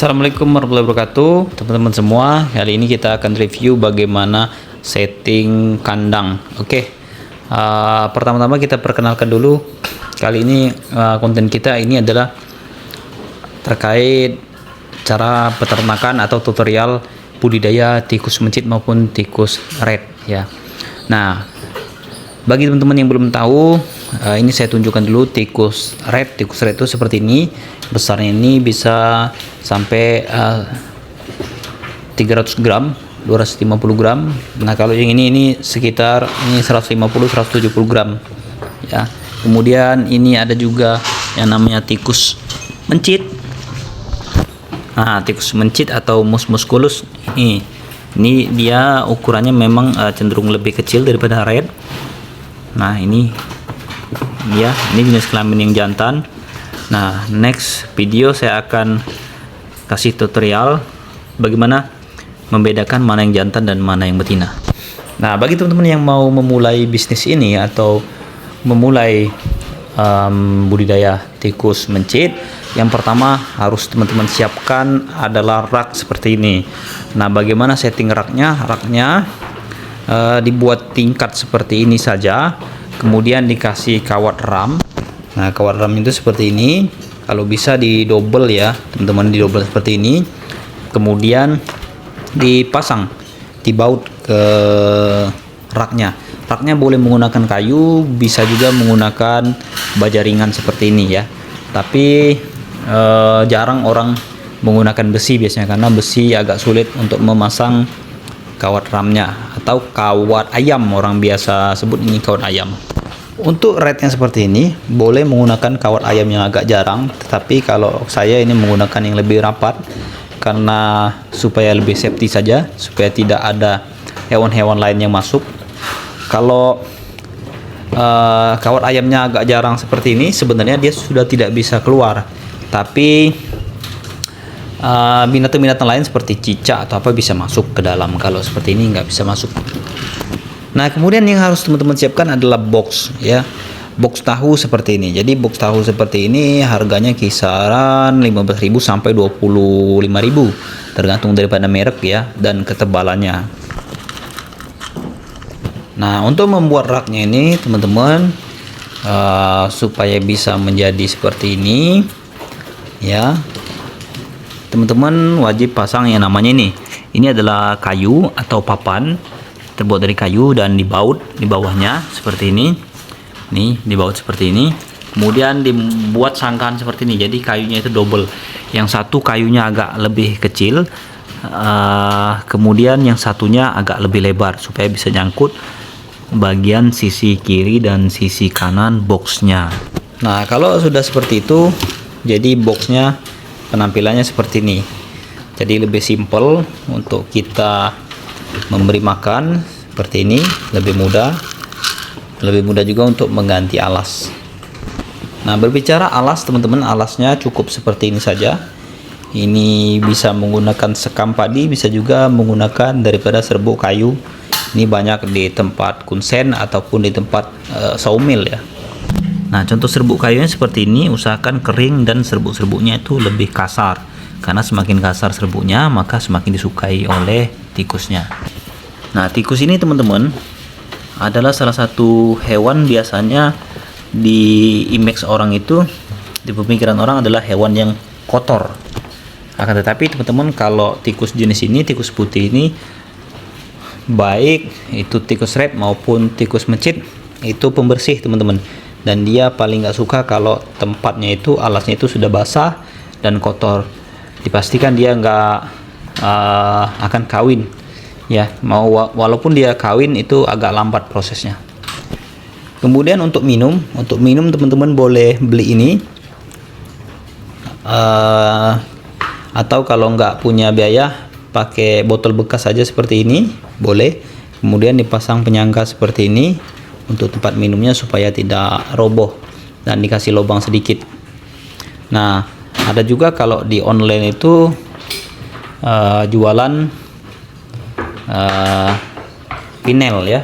Assalamualaikum warahmatullahi wabarakatuh, teman-teman semua. Kali ini kita akan review bagaimana setting kandang. Pertama-tama kita perkenalkan dulu. Kali ini konten kita ini adalah terkait cara peternakan atau tutorial budidaya tikus mencit maupun tikus red ya. Nah, bagi teman-teman yang belum tahu, ini saya tunjukkan dulu tikus red. Tikus red itu seperti ini. Besarnya ini bisa sampai 300 gram, 250 gram. Nah, kalau yang ini sekitar 150-170 gram ya. Kemudian ini ada juga yang namanya tikus mencit. Nah, tikus mencit atau mus musculus ini dia ukurannya memang cenderung lebih kecil daripada red. Nah, ini jenis kelamin yang jantan. Nah, next video saya akan kasih tutorial bagaimana membedakan mana yang jantan dan mana yang betina. Nah, bagi teman-teman yang mau memulai bisnis ini atau memulai budidaya tikus mencit, yang pertama harus teman-teman siapkan adalah rak seperti ini. Nah, bagaimana setting raknya? Raknya dibuat tingkat seperti ini saja, kemudian dikasih kawat ram. Nah, kawat ram itu seperti ini. Kalau bisa di double ya teman-teman, di double seperti ini, kemudian dipasang, dibaut ke raknya. Raknya boleh menggunakan kayu, bisa juga menggunakan baja ringan seperti ini ya. Tapi jarang orang menggunakan besi biasanya, karena besi agak sulit untuk memasang kawat ramnya, atau kawat ayam orang biasa sebut ini kawat ayam. Untuk red yang seperti ini boleh menggunakan kawat ayam yang agak jarang, tetapi kalau saya ini menggunakan yang lebih rapat karena supaya lebih safety saja, supaya tidak ada hewan-hewan lain yang masuk. Kalau kawat ayamnya agak jarang seperti ini, sebenarnya dia sudah tidak bisa keluar, tapi binatang-binatang lain seperti cicak atau apa bisa masuk ke dalam. Kalau seperti ini nggak bisa masuk. Nah, kemudian yang harus teman-teman siapkan adalah box ya. Box tahu seperti ini. Jadi box tahu seperti ini harganya kisaran 15.000 sampai 25.000, tergantung daripada merek ya dan ketebalannya. Nah, untuk membuat raknya ini teman-teman, supaya bisa menjadi seperti ini ya, teman-teman wajib pasang yang namanya ini. Ini adalah kayu atau papan terbuat dari kayu dan dibaut di bawahnya seperti ini. Nih, dibaut seperti ini. Kemudian dibuat sangkaan seperti ini. Jadi kayunya itu double. Yang satu kayunya agak lebih kecil, kemudian yang satunya agak lebih lebar supaya bisa nyangkut bagian sisi kiri dan sisi kanan boxnya. Nah, kalau sudah seperti itu, jadi boxnya penampilannya seperti ini. Jadi lebih simple untuk kita memberi makan seperti ini, lebih mudah juga untuk mengganti alas. Nah, berbicara alas teman-teman, alasnya cukup seperti ini saja. Ini bisa menggunakan sekam padi, bisa juga menggunakan daripada serbuk kayu. Ini banyak di tempat kunsен ataupun di tempat sawmill ya. Nah, contoh serbuk kayunya seperti ini, usahakan kering dan serbuk-serbuknya itu lebih kasar, karena semakin kasar serbuknya maka semakin disukai oleh tikusnya. Nah, tikus ini teman-teman adalah salah satu hewan biasanya di image orang itu, di pemikiran orang adalah hewan yang kotor. Akan tetapi teman-teman, kalau tikus jenis ini, tikus putih ini, baik itu tikus red maupun tikus mencit, itu pembersih teman-teman. Dan dia paling nggak suka kalau tempatnya itu, alasnya itu sudah basah dan kotor. Dipastikan dia nggak akan kawin ya, walaupun dia kawin itu agak lambat prosesnya. Kemudian untuk minum teman-teman boleh beli ini, atau kalau nggak punya biaya pakai botol bekas saja seperti ini boleh. Kemudian dipasang penyangga seperti ini untuk tempat minumnya supaya tidak roboh, dan dikasih lubang sedikit. Nah, ada juga kalau di online itu jualan pinel ya,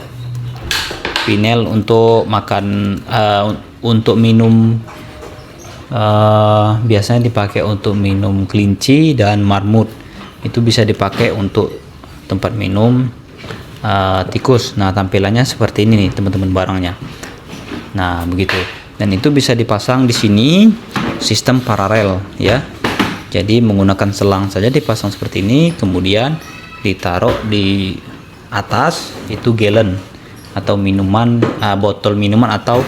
pinel untuk makan, untuk minum biasanya dipakai untuk minum kelinci dan marmut. Itu bisa dipakai untuk tempat minum tikus. Nah, tampilannya seperti ini nih teman-teman barangnya. Nah, begitu. Dan itu bisa dipasang di sini sistem paralel ya. Jadi menggunakan selang saja dipasang seperti ini, kemudian ditaruh di atas itu galon atau minuman, botol minuman atau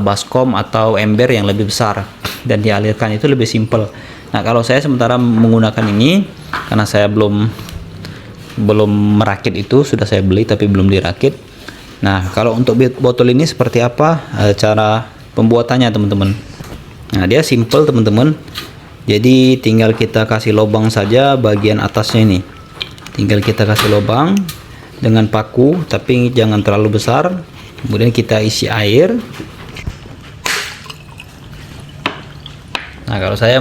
baskom atau ember yang lebih besar, dan dialirkan. Itu lebih simpel. Nah, kalau saya sementara menggunakan ini karena saya belum merakit, itu sudah saya beli tapi belum dirakit. Nah, kalau untuk botol ini seperti apa cara pembuatannya teman-teman? Nah, dia simple teman-teman. Jadi tinggal kita kasih lubang saja bagian atasnya ini. Tinggal kita kasih lubang dengan paku, tapi jangan terlalu besar. Kemudian kita isi air. Nah, kalau saya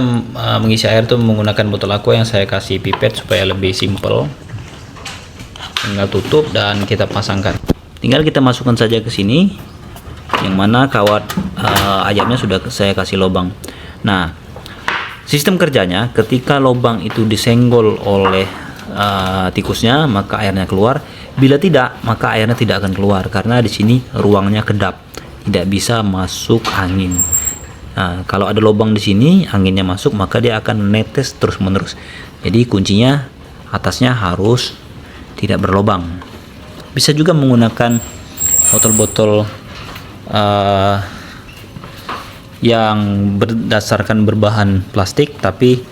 mengisi air tuh menggunakan botol aqua yang saya kasih pipet supaya lebih simple. Tinggal tutup dan kita pasangkan. Tinggal kita masukkan saja ke sini, yang mana kawat ayamnya sudah saya kasih lubang. Nah, sistem kerjanya ketika lubang itu disenggol oleh tikusnya, maka airnya keluar. Bila tidak, maka airnya tidak akan keluar karena di sini ruangnya kedap, tidak bisa masuk angin. Nah, kalau ada lubang di sini, anginnya masuk, maka dia akan menetes terus-menerus. Jadi kuncinya atasnya harus tidak berlubang. Bisa juga menggunakan botol-botol yang berdasarkan berbahan plastik, tapi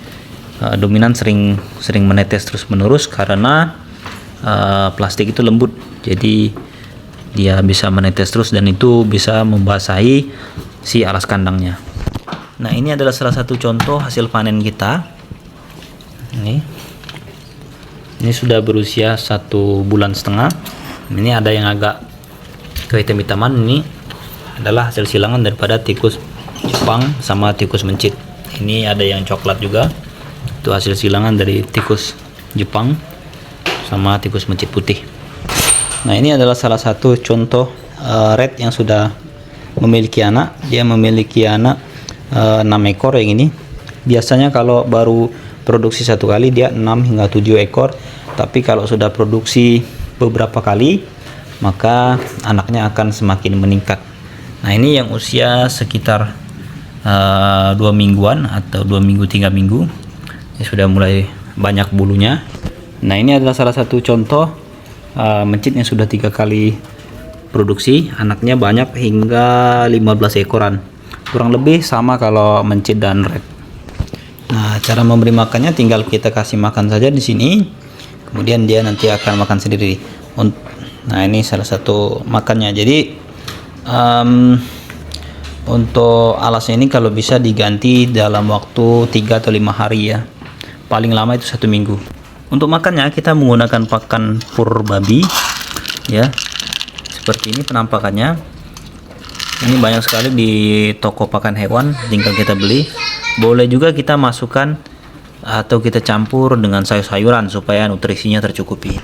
dominan sering menetes terus-menerus karena plastik itu lembut, jadi dia bisa menetes terus dan itu bisa membasahi si alas kandangnya. Nah, ini adalah salah satu contoh hasil panen kita. Ini sudah berusia 1,5 bulan. Ini ada yang agak kehitam-hitaman. Ini adalah hasil silangan daripada tikus Jepang sama tikus mencit. Ini ada yang coklat juga, itu hasil silangan dari tikus Jepang sama tikus mencit putih. Nah, ini adalah salah satu contoh red yang sudah memiliki anak. Dia memiliki anak 6 ekor yang ini. Biasanya kalau baru produksi satu kali dia 6 hingga 7 ekor, tapi kalau sudah produksi beberapa kali maka anaknya akan semakin meningkat. Nah, ini yang usia sekitar 2 mingguan atau 2 minggu 3 minggu. Ini sudah mulai banyak bulunya. Nah, ini adalah salah satu contoh mencit yang sudah 3 kali produksi. Anaknya banyak hingga 15 ekoran. Kurang lebih sama kalau mencit dan red. Nah, cara memberi makannya tinggal kita kasih makan saja di sini. Kemudian dia nanti akan makan sendiri. Nah, ini salah satu makannya. Jadi untuk alasnya ini kalau bisa diganti dalam waktu 3 atau 5 hari ya. Paling lama itu 1 minggu. Untuk makannya kita menggunakan pakan fur babi ya. Seperti ini penampakannya. Ini banyak sekali di toko pakan hewan, tinggal kita beli. Boleh juga kita masukkan atau kita campur dengan sayur-sayuran supaya nutrisinya tercukupi.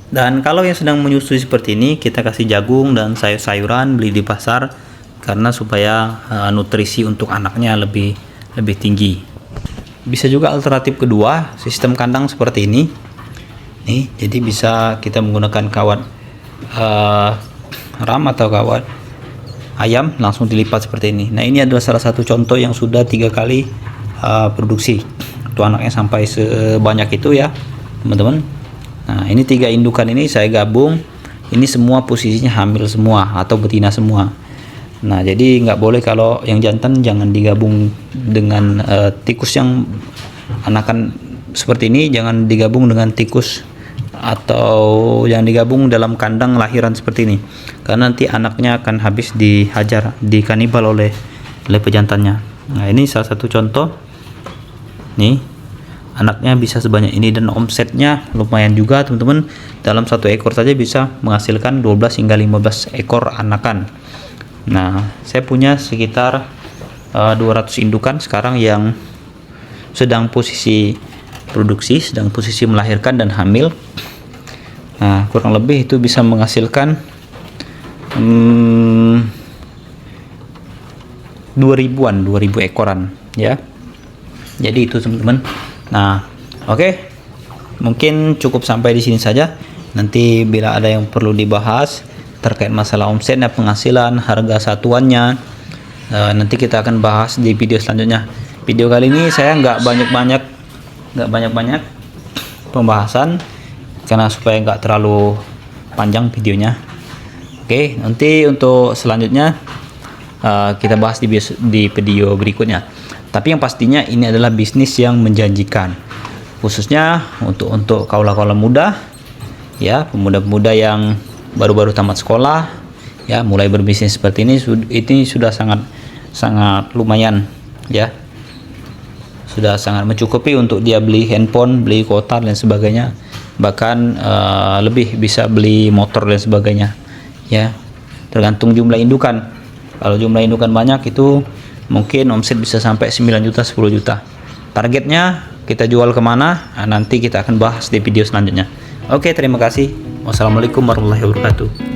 Dan kalau yang sedang menyusui seperti ini, kita kasih jagung dan sayur-sayuran beli di pasar karena supaya nutrisi untuk anaknya lebih tinggi. Bisa juga alternatif kedua, sistem kandang seperti ini. Nih, jadi bisa kita menggunakan kawat ram atau kawat ayam langsung dilipat seperti ini. Nah, ini adalah salah satu contoh yang sudah 3 kali produksi. Tuh anaknya sampai sebanyak itu ya, teman-teman. Nah, ini 3 indukan ini saya gabung. Ini semua posisinya hamil semua atau betina semua. Nah, jadi nggak boleh kalau yang jantan jangan digabung dengan tikus yang anakan seperti ini, jangan digabung dengan tikus atau yang digabung dalam kandang lahiran seperti ini, karena nanti anaknya akan habis dihajar, dikanibal oleh pejantannya. Nah, ini salah satu contoh. Nih, anaknya bisa sebanyak ini dan omsetnya lumayan juga teman-teman. Dalam 1 ekor saja bisa menghasilkan 12 hingga 15 ekor anakan. Nah, saya punya sekitar 200 indukan sekarang yang sedang posisi produksi, sedang posisi melahirkan dan hamil. Nah, kurang lebih itu bisa menghasilkan 2 2000 ekoran ya. Jadi itu teman-teman. Nah, oke. Mungkin cukup sampai di sini saja. Nanti bila ada yang perlu dibahas terkait masalah omset dan penghasilan, harga satuannya, nanti kita akan bahas di video selanjutnya. Video kali ini saya nggak banyak pembahasan karena supaya nggak terlalu panjang videonya. Oke, nanti untuk selanjutnya kita bahas di video berikutnya. Tapi yang pastinya ini adalah bisnis yang menjanjikan, khususnya untuk kaula-kaula muda, ya, pemuda-pemuda yang baru-baru tamat sekolah, ya, mulai berbisnis seperti ini sudah sangat lumayan, ya, sudah sangat mencukupi untuk dia beli handphone, beli kuota dan sebagainya, bahkan lebih bisa beli motor dan sebagainya, ya, tergantung jumlah indukan. Kalau jumlah indukan banyak itu mungkin omset bisa sampai 9 juta 10 juta. Targetnya kita jual kemana, nanti kita akan bahas di video selanjutnya. Oke, terima kasih. Wassalamualaikum warahmatullahi wabarakatuh.